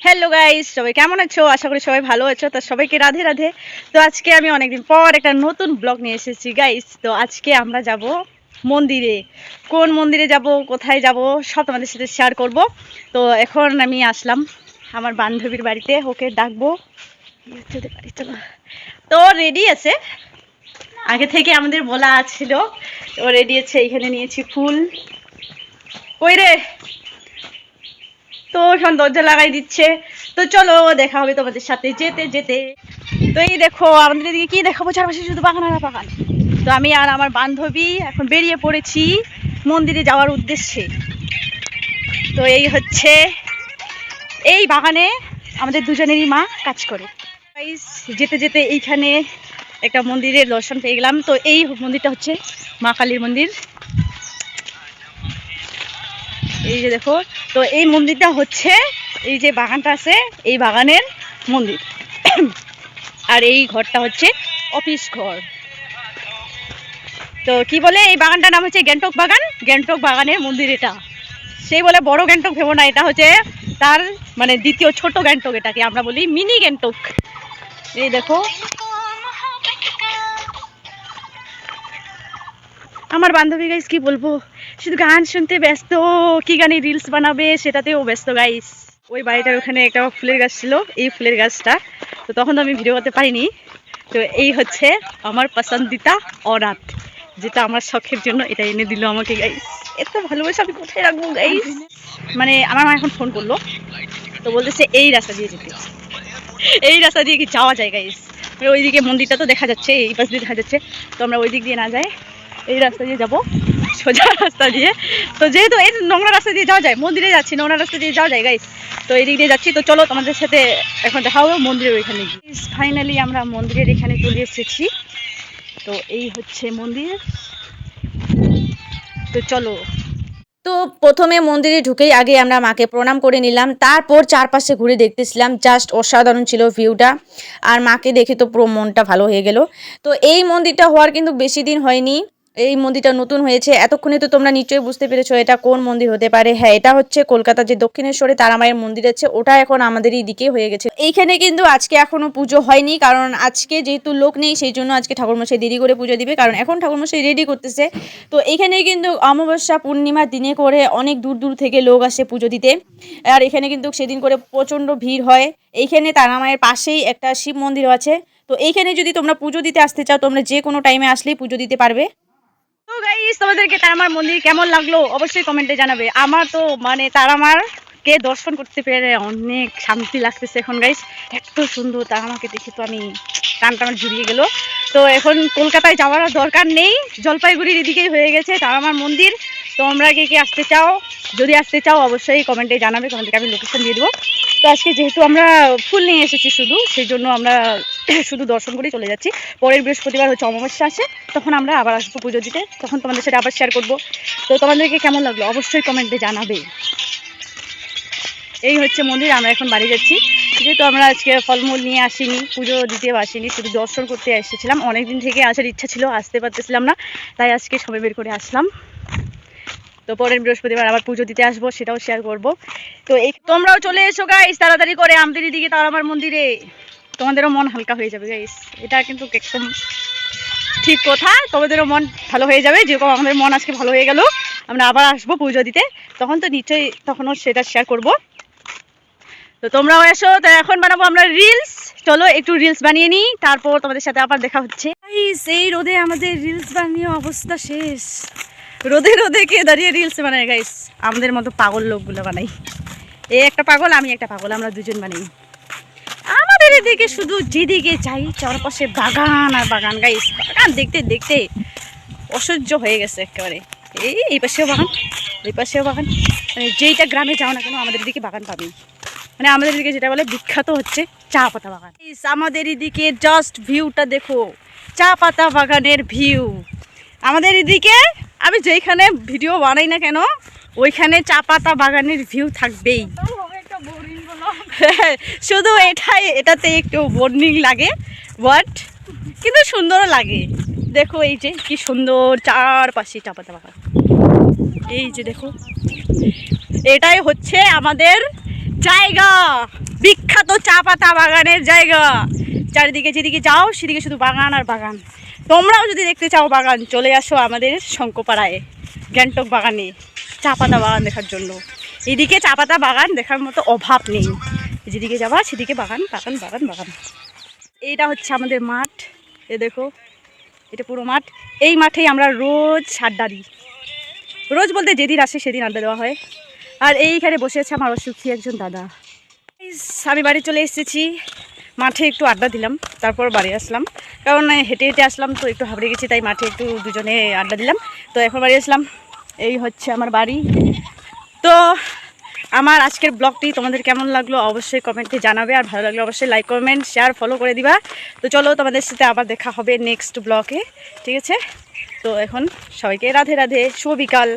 Hello guys, সবাই কেমন আছো? আশা করি সবাই ভালো আছো। তো সবাইকে রাধে রাধে। তো আজকে আমি অনেকদিন পর একটা নতুন ব্লগ নিয়ে এসেছি গাইস। তো আজকে আমরা যাব মন্দিরে। কোন মন্দিরে যাব, কোথায় যাব, সব তোমাদের সাথে শেয়ার করব। তো এখন আমি আসলাম আমার বান্ধবীর বাড়িতে, ওকে ডাকবো। তো রেডি আছে, আগে থেকে আমাদের বলা ছিল। তো রেডি আছে, এখানে নিয়েছি ফুল। কই রে? তো এখন দরজা লাগাই দিচ্ছে। তো চলো দেখা হবে তোমাদের সাথে যেতে যেতে। তো এই দেখো আমাদের এদিকে কি দেখাবো, চারপাশে শুধু বাগান আর বাগান। তো আমি আর আমার বান্ধবী এখন বেরিয়ে পড়েছি মন্দিরে যাওয়ার উদ্দেশ্যে। তো এই হচ্ছে এই বাগানে আমাদের দুজনেরই মা কাজ করে। যেতে যেতে এইখানে একটা মন্দিরের দর্শন পেয়ে গেলাম। তো এই মন্দিরটা হচ্ছে মা কালীর মন্দির। এই যে দেখো, তো এই মন্দিরটা হচ্ছে এই যে বাগানটা আছে এই বাগানের মন্দির। আর এই ঘরটা হচ্ছে অফিস ঘর। তো কি বলে এই বাগানটার নাম হচ্ছে গ্যাংটক বাগান। গ্যাংটক বাগানের মন্দির এটা। সেই বলে বড় গ্যাংটক ভেবো না, এটা হচ্ছে তার মানে দ্বিতীয় ছোট গ্যাংটক, এটাকে আমরা বলি মিনি গ্যাংটক। এই দেখো আমার বান্ধবী গাইস, কি বলবো, শুধু গান শুনতে ব্যস্ত, কি গানে রিলস বানাবে সেটাতেও ব্যস্ত গাইস। ওই বাড়িটার ওখানে একটা ফুলের গাছ ছিল, এই ফুলের গাছটা। তো তখন তো আমি ভিডিও করতে পারিনি। তো এই হচ্ছে আমার পছন্দিতা অনাথ, যেটা আমার শখের জন্য এটা এনে দিল আমাকে গাইস। এত ভালোবাসা আমি কোথায় রাখবো গাইস। মানে আমার মা এখন ফোন করলো, তো বলতেছে এই রাস্তা দিয়ে যেতে। এই রাস্তা দিয়ে কি যাওয়া যায় গাইস? ওইদিকে মন্দিরটা তো দেখা যাচ্ছে, এই পাশ দিয়ে দেখা যাচ্ছে। তো আমরা ওই দিক দিয়ে না যাই, এই রাস্তা দিয়ে যাবো, সোজা রাস্তা দিয়ে। তো যেহেতু এই নোংরা রাস্তা দিয়ে যাওয়া যায়, মন্দিরে যাচ্ছি, নোংরা রাস্তা দিয়ে যাওয়া যায় গাইস। তো এই দিক দিয়ে যাচ্ছি। তো চলো তোমাদের সাথে এখন দেখা হবে মন্দিরের ওইখানে। ফাইনালি আমরা মন্দিরের এখানে চলে এসেছি। তো এই হচ্ছে মন্দির। তো চলো। তো প্রথমে মন্দিরে ঢুকেই আগে আমরা মাকে প্রণাম করে নিলাম, তারপর চারপাশে ঘুরে দেখতেছিলাম। জাস্ট অসাধারণ ছিল ভিউটা, আর মাকে দেখে তো পুরো মনটা ভালো হয়ে গেল। তো এই মন্দিরটা হওয়ার কিন্তু বেশি দিন হয়নি, এই মন্দিরটা নতুন হয়েছে। এতক্ষণে তো তোমরা নিশ্চয়ই বুঝতে পেরেছো এটা কোন মন্দির হতে পারে। হ্যাঁ, এটা হচ্ছে কলকাতার যে দক্ষিণেশ্বরে তারা মায়ের মন্দির আছে, ওটা এখন আমাদের এই দিকে হয়ে গেছে। এইখানে কিন্তু আজকে এখনো পুজো হয়নি, কারণ আজকে যেহেতু লোক নেই সেই জন্য আজকে ঠাকুরমশাই দেরি করে পুজো দিবে, কারণ এখন ঠাকুরমশাই রেডি করতেছে। তো এখানে কিন্তু অমাবস্যা পূর্ণিমার দিনে করে অনেক দূর দূর থেকে লোক আসে পুজো দিতে। আর এখানে কিন্তু সেদিন করে প্রচণ্ড ভিড় হয়। এইখানে তারা মায়ের পাশেই একটা শিব মন্দির আছে। তো এইখানে যদি তোমরা পুজো দিতে আসতে চাও, তোমরা যে কোনো টাইমে আসলেই পুজো দিতে পারবে। তো গাইস, তোমাদেরকে তারামার মন্দির কেমন লাগলো অবশ্যই কমেন্টে জানাবে। আমার তো মানে তারামার কে দর্শন করতে পেরে অনেক শান্তি লাগতেছে এখন গাইস। এত সুন্দর তারামাকে দেখে তো আমি টান টান ঝুরিয়ে গেল। তো এখন কলকাতায় যাওয়ার দরকার নেই, জলপাইগুড়ির এদিকেই হয়ে গেছে তারামার মন্দির। তো আমরা কে কে আসতে চাও, যদি আসতে চাও অবশ্যই কমেন্টে জানাবে, তোমাদেরকে আমি লোকেশন দিয়ে দেবো। তো আজকে যেহেতু আমরা ফুল নিয়ে এসেছি শুধু, সেই জন্য আমরা শুধু দর্শন করেই চলে যাচ্ছি। পরের বৃহস্পতিবার হচ্ছে অমাবস্যা আছে, তখন আমরা আবার আসবো পুজো দিতে, তখন তোমাদের সাথে আবার শেয়ার করবো। তো তোমাদেরকে কেমন লাগলো অবশ্যই কমেন্টে জানাবে। এই হচ্ছে মন্দির, আমরা এখন বাড়ি যাচ্ছি। যেহেতু আমরা আজকে ফলমূল নিয়ে আসিনি, পুজো দিতেও আসিনি, শুধু দর্শন করতে এসেছিলাম। অনেকদিন থেকে আসার ইচ্ছা ছিল, আসতে পারতেছিলাম না, তাই আজকে সময় বের করে আসলাম। তো পরের বৃহস্পতিবার আবার পুজো দিতে আসবো, সেটাও শেয়ার করব। তো এই তোমরাও চলে এসো গাইস তাড়াতাড়ি করে আমাদের এদিকে তারামার মন্দিরে, তোমাদেরও মন হালকা হয়ে যাবে গাইস। এটা কিন্তু একদম ঠিক কথা, তোমাদেরও মন ভালো হয়ে যাবে। যেরকম আমাদের মন আজকে ভালো হয়ে গেল, আমরা আবার আসবো পুজো দিতে, তখন তো নিশ্চয়ই তখনও সেটা শেয়ার করব। তো তোমরাও এসো। তো এখন বানাবো আমরা রিলস। চলো একটু রিলস বানিয়ে নিই, তারপর তোমাদের সাথে আবার দেখা হচ্ছে। এই রোদে আমাদের রিলস বানিয়ে অবস্থা শেষ। রোদে রোদে কে দাঁড়িয়ে রিলস বানায় গাইস? আমাদের মতো পাগল লোকগুলো বানাই। এই একটা পাগল, আমি একটা পাগল, আমরা দুজন বানাই। আমাদের এদিকে শুধু যেদিকে যাই চারপাশে বাগান আর বাগান গাইস। বাগান দেখতে দেখতে অসহ্য হয়ে গেছে একেবারে। এই পাশেও বাগান, ওই পাশেও বাগান, মানে যেইটা গ্রামে যাও না কেন আমাদের এদিকে বাগান পাবি। মানে আমাদের এদিকে যেটা বলে বিখ্যাত হচ্ছে চা পাতা বাগান। আমাদের এদিকে জাস্ট ভিউটা দেখো, চা পাতা বাগানের ভিউ। আমাদের এদিকে আমি যেইখানে ভিডিও বানাই না কেন ওইখানে চা পাতা বাগানের ভিউ থাকবেই। শুধু এটাতে একটু বোরিং লাগে, বাট কিন্তু সুন্দরও লাগে। দেখো এই যে কি সুন্দর চারপাশে চা পাতা বাগান। এই যে দেখো, এটাই হচ্ছে আমাদের জায়গা, বিখ্যাত চা পাতা বাগানের জায়গা। চারিদিকে যেদিকে যাও সেদিকে শুধু বাগান আর বাগান। তোমরাও যদি দেখতে চাও বাগান, চলে আসো আমাদের শঙ্কপাড়ায় গ্যাংটক বাগানে চা পাতা বাগান দেখার জন্য। এদিকে চা পাতা বাগান দেখার মতো অভাব নেই, যেদিকে যাবা সেদিকে বাগান বাগান বাগান বাগান। এইটা হচ্ছে আমাদের মাঠ, এ দেখো এটা পুরো মাঠ। এই মাঠেই আমরা রোজ আড্ডা দিই, রোজ বলতে যেদিন আসে সেদিন আড্ডা দেওয়া হয়। আর এইখানে বসে আছে আমার অসুখী একজন দাদা। আমি বাড়ি চলে এসেছি, মাঠে একটু আড্ডা দিলাম, তারপর বাড়ি আসলাম, কারণ হেঁটে হেঁটে আসলাম তো একটু হাবড়ে গেছি, তাই মাঠে একটু দুজনে আড্ডা দিলাম। তো এখন বাড়ি আসলাম, এই হচ্ছে আমার বাড়ি। তো আমার আজকের ব্লগটি তোমাদের কেমন লাগলো অবশ্যই কমেন্টে জানাবে, আর ভালো লাগলে অবশ্যই লাইক কমেন্ট শেয়ার ফলো করে দিবা। তো চলো তোমাদের সাথে আবার দেখা হবে নেক্সট ব্লগে, ঠিক আছে? তো এখন সবাইকে রাধে রাধে, শুভ বিকাল।